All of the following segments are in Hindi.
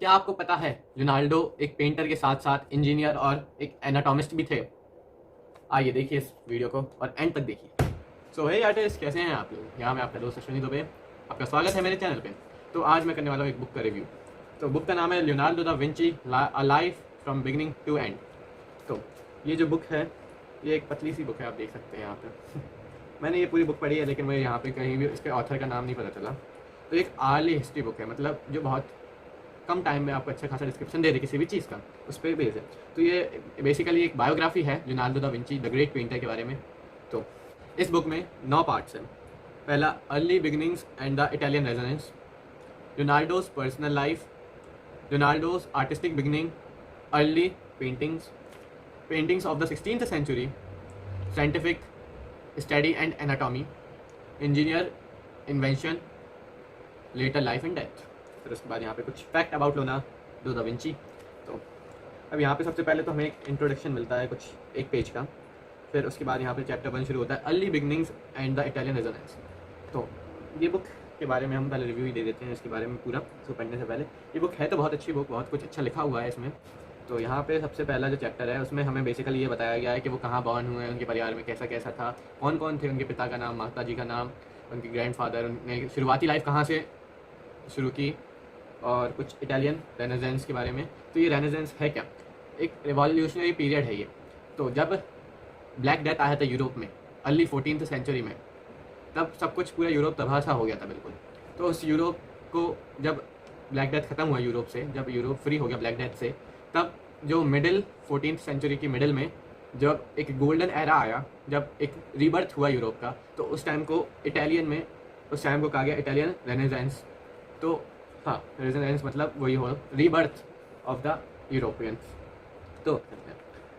क्या आपको पता है रोनाल्डो एक पेंटर के साथ साथ इंजीनियर और एक एनाटॉमिस्ट भी थे? आइए देखिए इस वीडियो को और एंड तक देखिए। सो हे आर्टिस्ट, कैसे हैं आप लोग? यहाँ मैं आपका दोस्त अश्विनी दुबे, आपका स्वागत है मेरे चैनल पे। तो आज मैं करने वाला हूँ एक बुक का रिव्यू। तो बुक का नाम है Leonardo da Vinci a life from beginning to end. तो ये जो बुक है, ये एक पतली सी बुक है, आप देख सकते हैं यहाँ पे। मैंने ये पूरी बुक पढ़ी है, लेकिन मुझे यहाँ पे कहीं भी इसके ऑथर का नाम नहीं पता चला। तो एक आर्ली हिस्ट्री बुक है, मतलब जो बहुत कम टाइम में आपको अच्छा खासा डिस्क्रिप्शन दे दे किसी भी चीज़ का, उस पर बेस है। तो ये बेसिकली एक बायोग्राफी है Leonardo da Vinci the great painter के बारे में। तो इस बुक में 9 पार्ट्स हैं। पहला, early beginnings and the Italian resonance, Leonardo's personal life, Leonardo's artistic beginning, early paintings, paintings of the 16th century, scientific study and anatomy, engineer invention, later life and death. फिर उसके बाद यहाँ पे कुछ fact about Leonardo da Vinci. तो अब यहाँ पे सबसे पहले तो हमें एक इंट्रोडक्शन मिलता है कुछ एक पेज का। फिर उसके बाद यहाँ पे चैप्टर 1 शुरू होता है, early beginnings and the Italian resonance. तो ये बुक के बारे में हम पहले रिव्यू ही दे देते हैं इसके बारे में पूरा, इसको पढ़ने से पहले। ये बुक है तो बहुत अच्छी बुक, बहुत कुछ अच्छा लिखा हुआ है इसमें। तो यहाँ पे सबसे पहला जो चैप्टर है उसमें हमें बेसिकली ये बताया गया है कि वो कहाँ बॉर्न हुए, उनके परिवार में कैसा कैसा था, कौन कौन थे, उनके पिता का नाम, माता जी का नाम, उनके ग्रैंडफादर, उनने शुरुआती लाइफ कहाँ से शुरू की, और कुछ इटालियन रेनेजेंस के बारे में। तो ये रेनेजेंस है क्या? एक रिवॉल्यूशनरी पीरियड है ये। तो जब ब्लैक डेथ आया था यूरोप में अर्ली 14th सेंचुरी में, तब सब कुछ पूरा यूरोप तबाह सा हो गया था बिल्कुल। तो उस यूरोप को जब ब्लैक डेथ ख़त्म हुआ यूरोप से, जब यूरोप फ्री हो गया ब्लैक डेथ से, तब जो मिडिल 14th सेंचुरी की मिडिल में जब एक गोल्डन एरा आया, जब एक रीबर्थ हुआ यूरोप का, तो उस टाइम को इटालियन में उस टाइम को कहा गया इटालियन रेनेजेंस। तो हाँ, रेनेजेंस मतलब वही हो, रीबर्थ ऑफ द यूरोपियंस। तो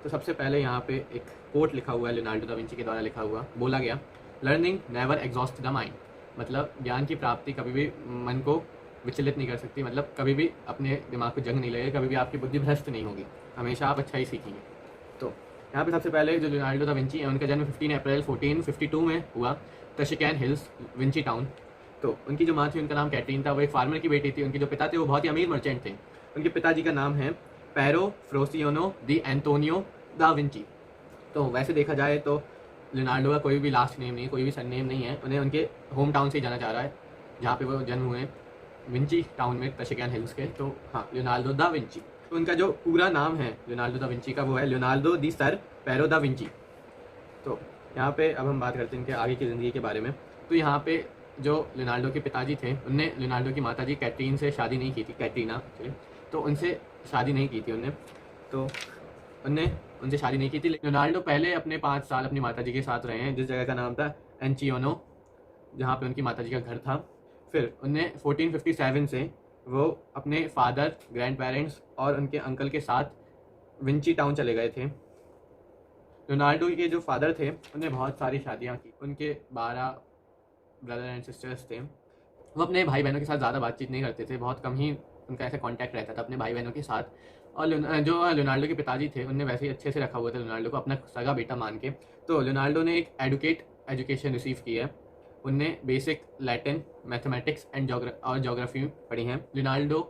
सबसे पहले यहाँ पे एक कोट लिखा हुआ है लियोनार्डो दा विंची के द्वारा लिखा हुआ, बोला गया, learning never exhaust the mind. मतलब ज्ञान की प्राप्ति कभी भी मन को विचलित नहीं कर सकती, मतलब कभी भी अपने दिमाग को जंग नहीं लगेगा, कभी भी आपकी बुद्धि भ्रष्ट नहीं होगी, हमेशा आप अच्छा ही सीखेंगे। तो यहाँ पे सबसे पहले जो लियोनार्डो दा विंची है, उनका जन्म 15 अप्रैल 1452 में हुआ, टशिकैन हिल्स, विंची टाउन। तो उनकी जो माँ थी उनका नाम कैटरीन था, वो एक फार्मर की बेटी थी। उनके जो पिता थे वो बहुत ही अमीर मर्चेंट थे। उनके पिताजी का नाम है पैरो फ्रोसियोनो दी एंटोनियो दा विंची। तो वैसे देखा जाए तो लियोनार्डो का कोई भी लास्ट नेम नहीं है, कोई भी सन नेम नहीं है, उन्हें उनके होम टाउन से ही जाना चाह रहा है जहाँ पे वो जन्म हुए, विंची टाउन में, टशिकैन हिल्स के। तो हाँ, लियोनार्डो दा विंची। तो उनका जो पूरा नाम है लियोनार्डो दा विंची का, वो है लियोनार्डो दी सर पैरो दा विंची। तो यहाँ पे अब हम बात करते हैं इनके आगे की ज़िंदगी के बारे में। तो यहाँ पे जो लियोनार्डो के पिताजी थे, उनने लियोनार्डो की माताजी कैटरीन से शादी नहीं की थी, कैटरीना, तो उनसे शादी नहीं की थी उनने। तो उनने उनसे शादी नहीं की थी। लियोनार्डो पहले अपने 5 साल अपनी माताजी के साथ रहे हैं, जिस जगह का नाम था एंचियोनो, जहाँ पे उनकी माताजी का घर था। फिर उनने 1457 से वो अपने फादर, ग्रैंड पेरेंट्स और उनके अंकल के साथ विंची टाउन चले गए थे। लियोनार्डो के जो फादर थे उन्होंने बहुत सारी शादियाँ की, उनके 12 ब्रदर एंड सिस्टर्स थे। वो अपने भाई बहनों के साथ ज़्यादा बातचीत नहीं करते थे, बहुत कम ही उनका ऐसा कांटेक्ट रहता था अपने भाई बहनों के साथ। और जो लियोनार्डो के पिताजी थे उनने वैसे ही अच्छे से रखा हुआ था लियोनार्डो को, अपना सगा बेटा मान के। तो लियोनार्डो ने एक एजुकेशन रिसीव की है। उनने basic Latin, mathematics and geography पढ़ी हैं। लियोनार्डो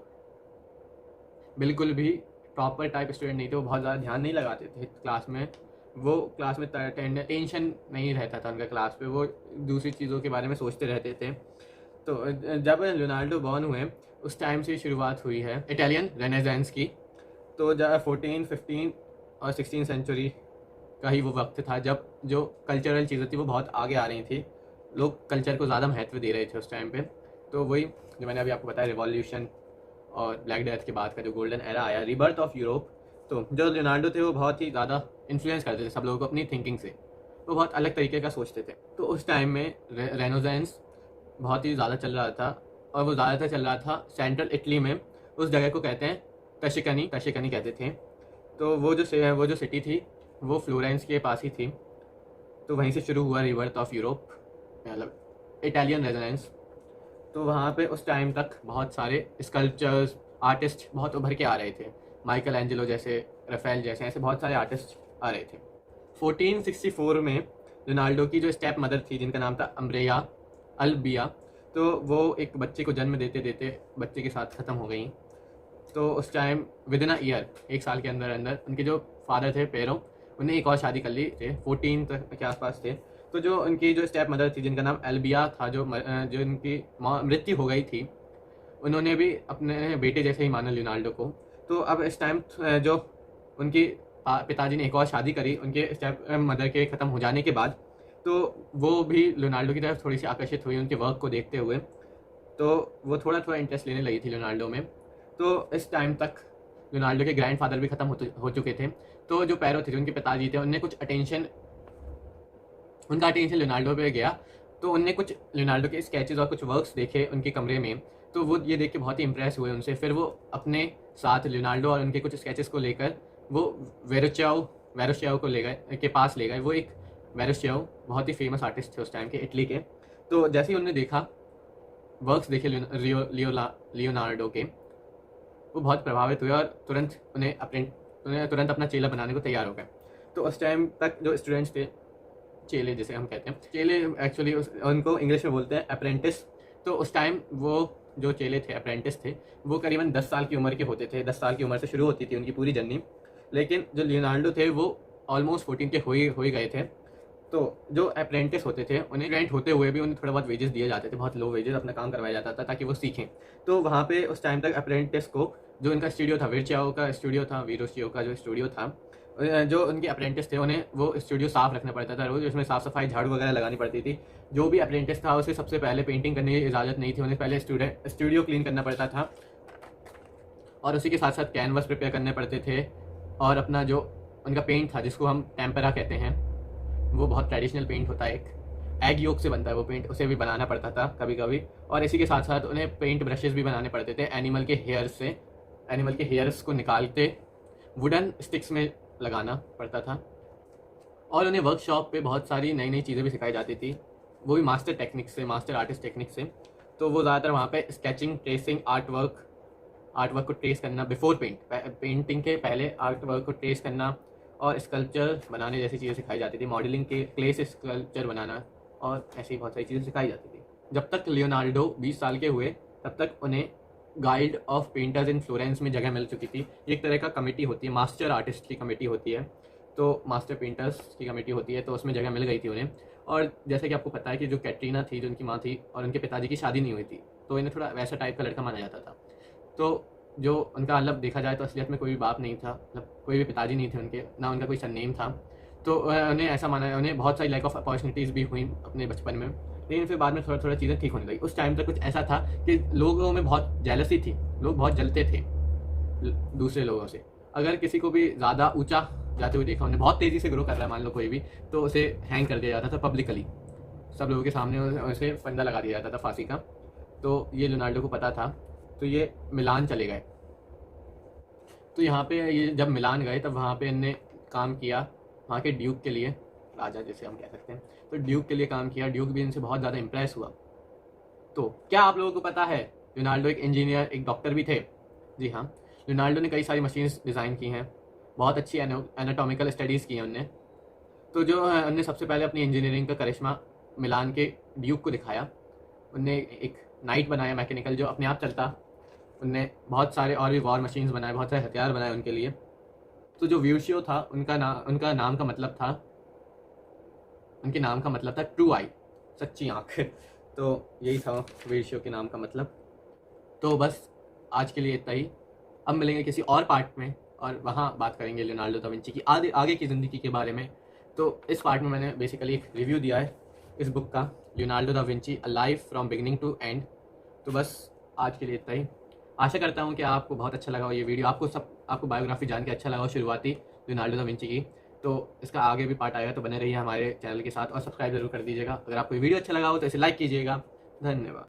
बिल्कुल भी प्रॉपर टाइप स्टूडेंट नहीं थे, वो बहुत ज़्यादा ध्यान नहीं लगाते थे क्लास में। वो क्लास में टेंशन नहीं रहता था उनका क्लास पे, वो दूसरी चीज़ों के बारे में सोचते रहते थे। तो जब लियोनार्डो बॉर्न हुए उस टाइम से शुरुआत हुई है इटालियन रेनेजेंस की। तो जब 14, 15 और 16 सेंचुरी का ही वो वक्त था जब जो कल्चरल चीज़ें थी वो बहुत आगे आ रही थी, लोग कल्चर को ज़्यादा महत्व दे रहे थे उस टाइम पे। तो वही जो मैंने अभी आपको बताया, रिवॉल्यूशन और ब्लैक डेथ के बाद का जो गोल्डन एरा आया, रिबर्थ ऑफ यूरोप। तो जो लियोनार्डो थे वो बहुत ही ज़्यादा इन्फ्लुएंस करते थे सब लोगों को अपनी थिंकिंग से, वो बहुत अलग तरीके का सोचते थे। तो उस टाइम में रेनेजेंस बहुत ही ज़्यादा चल रहा था, और वो ज़्यादातर चल रहा था सेंट्रल इटली में। उस जगह को कहते हैं टशिकनी कहते थे। तो वो जो सिटी थी वो फ्लोरेंस के पास ही थी। तो वहीं से शुरू हुआ रिबर्थ ऑफ यूरोप, मतलब इटालियन रेनेजेंस। तो वहाँ पे उस टाइम तक बहुत सारे स्कल्पचर्स, आर्टिस्ट बहुत उभर के आ रहे थे, माइकल एंजेलो जैसे, रफेल जैसे, ऐसे बहुत सारे आर्टिस्ट आ रहे थे। 1464 में लियोनार्डो की जो स्टेप मदर थी जिनका नाम था अम्ब्रेया अल्बिया, तो वो एक बच्चे को जन्म देते देते बच्चे के साथ ख़त्म हो गई। तो उस time with in a year, 1 साल के अंदर अंदर उनके जो फादर थे पेरो, उन्हें एक और शादी कर ली थे, 14 तक के आसपास थे। तो जो उनकी जो स्टेप मदर थी जिनका नाम एल्बिया था, जो उनकी मृत्यु हो गई थी, उन्होंने भी अपने बेटे जैसे ही माना लियोनार्डो को। तो अब इस टाइम जो उनकी पिताजी ने एक और शादी करी उनके स्टेप मदर के ख़त्म हो जाने के बाद, तो वो भी लियोनार्डो की तरफ थोड़ी सी आकर्षित हुई उनके वर्क को देखते हुए। तो वो थोड़ा थोड़ा इंटरेस्ट लेने लगी थी लियोनार्डो में। तो इस टाइम तक लियोनार्डो के ग्रैंडफादर भी ख़त्म हो चुके थे। तो जो पैरो थे, जो उनके पिताजी थे, उनने कुछ उनका अटेंशन लियोनार्डो पे गया। तो उनने कुछ लियोनार्डो के स्केचेस और कुछ वर्क्स देखे उनके कमरे में। तो वो ये देख के बहुत ही इंप्रेस हुए उनसे। फिर वो अपने साथ लियोनार्डो और उनके कुछ स्केचेस को लेकर वो वेरोचियाओ को पास ले गए। वो एक वेरोचियाओ बहुत ही फेमस आर्टिस्ट थे उस टाइम के, इटली के। तो जैसे ही उन्होंने देखा वर्क्स देखे लियोनार्डो के, वो बहुत प्रभावित हुए और तुरंत अपना चेला बनाने को तैयार हो गए। तो उस टाइम तक जो स्टूडेंट्स थे, चेले जिसे हम कहते हैं, चेले एक्चुअली उनको इंग्लिश में बोलते हैं अप्रेंटिस। तो उस टाइम वो जो चेले थे, अप्रेंटिस थे, वो करीबन 10 साल की उम्र के होते थे। 10 साल की उम्र से शुरू होती थी उनकी पूरी जर्नी। लेकिन जो लियोनार्डो थे वो ऑलमोस्ट 14 के हो ही गए थे। तो जो अप्रेंटिस होते थे उन्हें रेंट होते हुए भी उन्हें थोड़ा बहुत वेजेस दिए जाते थे, बहुत लो वेजेस, अपना काम करवाया जाता था ताकि वो सीखें। तो वहाँ पे उस टाइम तक अप्रेंटिस को, जो इनका स्टूडियो था, वीरोचियाओ का जो स्टूडियो था, जो उनके अप्रेंटिस थे उन्हें वो स्टूडियो साफ़ रखना पड़ता था रोज़। उसमें साफ़ सफाई, झाड़ू वगैरह लगानी पड़ती थी। जो भी अप्रेंटिस था उसे सबसे पहले पेंटिंग करने की इजाज़त नहीं थी, उन्हें पहले स्टूडियो क्लीन करना पड़ता था और उसी के साथ साथ कैनवस प्रिपेयर करने पड़ते थे। और अपना जो उनका पेंट था जिसको हम टेम्परा कहते हैं, वो बहुत ट्रेडिशनल पेंट होता है, एक एग योक से बनता है वो पेंट, उसे भी बनाना पड़ता था कभी कभी। और इसी के साथ साथ उन्हें पेंट ब्रशेस भी बनाने पड़ते थे एनिमल के हेयर्स को निकालते वुडन स्टिक्स में लगाना पड़ता था। और उन्हें वर्कशॉप पे बहुत सारी नई नई चीज़ें भी सिखाई जाती थी, वो भी मास्टर आर्टिस्ट टेक्निक से। तो वो ज़्यादातर वहाँ पे स्केचिंग, ट्रेसिंग, आर्टवर्क को ट्रेस करना बिफोर पेंटिंग के पहले आर्टवर्क को ट्रेस करना और स्कल्पचर बनाने जैसी चीज़ें सिखाई जाती थी। मॉडलिंग के क्ले से स्कल्पचर बनाना और ऐसी बहुत सारी चीज़ें सिखाई जाती थी। जब तक लियोनार्डो 20 साल के हुए तब तक उन्हें guide of painters in Florence में जगह मिल चुकी थी। एक तरह का कमेटी होती है, मास्टर आर्टिस्ट की कमेटी होती है, तो मास्टर पेंटर्स की कमेटी होती है, तो उसमें जगह मिल गई थी उन्हें। और जैसे कि आपको पता है कि जो कैटरीना थी, जो उनकी माँ थी, और उनके पिताजी की शादी नहीं हुई थी, तो इन्हें थोड़ा वैसा टाइप का लड़का माना जाता था। तो जो उनका मतलब देखा जाए तो असलियत में कोई भी बाप नहीं था, मतलब कोई भी पिताजी नहीं थे उनके, ना उनका कोई सरनेम था। तो उन्हें ऐसा माना, उन्हें बहुत सारी लैक ऑफ अपॉर्चुनिटीज़ भी हुई अपने बचपन में। लेकिन फिर बाद में थोड़ा थोड़ा चीज़ें ठीक होने लगी। उस टाइम तक कुछ ऐसा था कि लोगों में बहुत जेलसी थी, लोग बहुत जलते थे दूसरे लोगों से। अगर किसी को भी ज़्यादा ऊंचा जाते हुए देखा, उन्हें बहुत तेज़ी से ग्रो कर रहा है मान लो कोई भी, तो उसे हैंग कर दिया जाता था पब्लिकली, सब लोगों के सामने उसे फंदा लगा दिया जाता था फांसी का। तो ये लियोनार्डो को पता था, तो ये मिलान चले गए। तो यहाँ पे ये जब मिलान गए तब वहाँ पे इनने काम किया वहाँ के ड्यूक के लिए, राजा जैसे हम कह सकते हैं, तो ड्यूक के लिए काम किया। ड्यूक भी इनसे बहुत ज़्यादा इंप्रेस हुआ। तो क्या आप लोगों को पता है लियोनार्डो एक इंजीनियर, एक डॉक्टर भी थे? जी हाँ, लियोनार्डो ने कई सारी मशीन्स डिज़ाइन की हैं, बहुत अच्छी एनाटॉमिकल स्टडीज़ की हैं उनने। तो जो उनने सबसे पहले अपनी इंजीनियरिंग का करिश्मा मिलान के ड्यूक को दिखाया। उनने एक नाइट बनाया मैकेनिकल, जो अपने आप चलता। उनने बहुत सारे और भी वॉर मशीन्स बनाए, बहुत सारे हथियार बनाए उनके लिए। तो जो व्यूशियो था, उनके नाम का मतलब था ट्रू आई, सच्ची आँख। तो यही था व्यूशियो के नाम का मतलब। तो बस आज के लिए इतना ही। अब मिलेंगे किसी और पार्ट में और वहाँ बात करेंगे लियोनार्डो दा विंची की आगे की ज़िंदगी के बारे में। तो इस पार्ट में मैंने बेसिकली एक रिव्यू दिया है इस बुक का, Leonardo da Vinci, a life from beginning to end. तो बस आज के लिए इतना ही। आशा करता हूँ कि आपको बहुत अच्छा लगा हो ये वीडियो, आपको बायोग्राफी जान के अच्छा लगा हो शुरुआती लियोनार्डो दा विंची की। तो इसका आगे भी पार्ट आएगा, तो बने रहिए हमारे चैनल के साथ और सब्सक्राइब जरूर कर दीजिएगा। अगर आपको ये वीडियो अच्छा लगा हो तो इसे लाइक कीजिएगा। धन्यवाद।